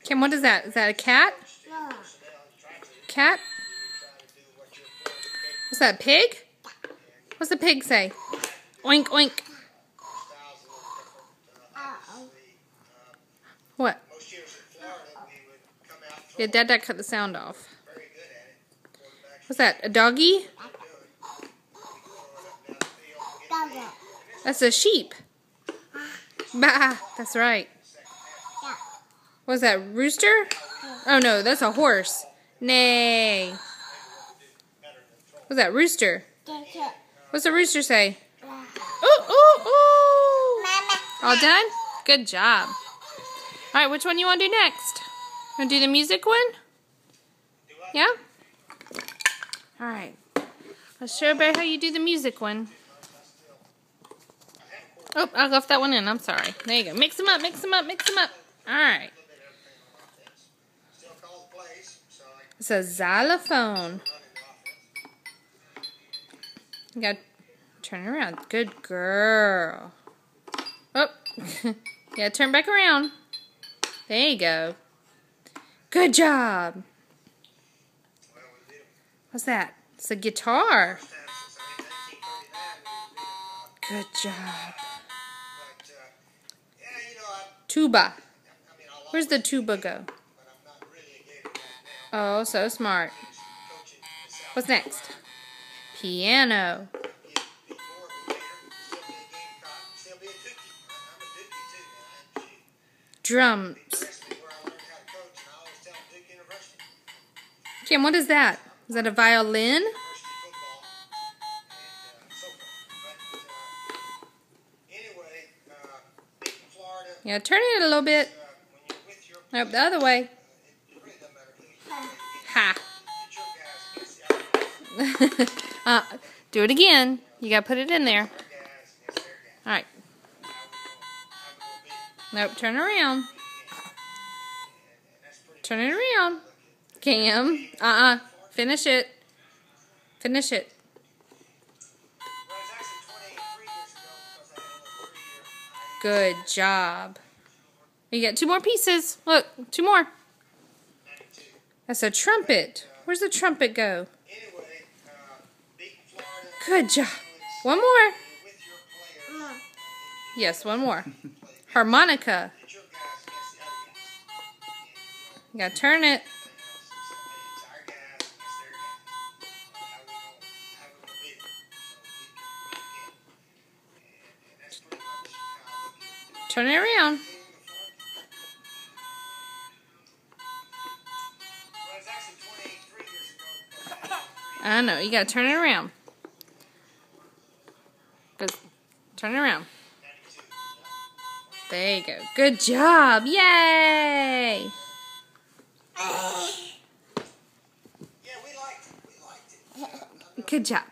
Kim, what is that? Is that a cat? No. Cat? What's that, pig? What's the pig say? Oink, oink. What? Yeah, Dad cut the sound off. What's that, a doggy? Doggo. That's a sheep. Bah, that's right. Yeah. What's that, rooster? Oh no, that's a horse. Nay. What's that, rooster? What's the rooster say? Ooh, ooh, ooh. All done? Good job. All right, which one you want to do next? Want to do the music one? Yeah? All right. Let's show everybody how you do the music one. Oh, I left that one in. I'm sorry. There you go. Mix them up, mix them up, mix them up. All right. It's a xylophone. You got to turn it around. Good girl. Oh, yeah, turn back around. There you go. Good job. What's that? It's a guitar. Good job. Tuba. Where's the tuba go? Oh, so smart. What's next? Piano. Drums. Kim, what is that? Is that a violin? Yeah, turn it a little bit. Nope, the other way. Ha. Do it again. You gotta put it in there. Alright. Nope, turn around. Turn it around. Cam. Finish it. Finish it. Good job. You got 2 more pieces. Look, 2 more. That's a trumpet. Where's the trumpet go? Good job. 1 more. Yes, 1 more. Harmonica. You gotta turn it. Turn it around. I know, you gotta turn it around. Turn it around. There you go. Good job. Yay! Good job.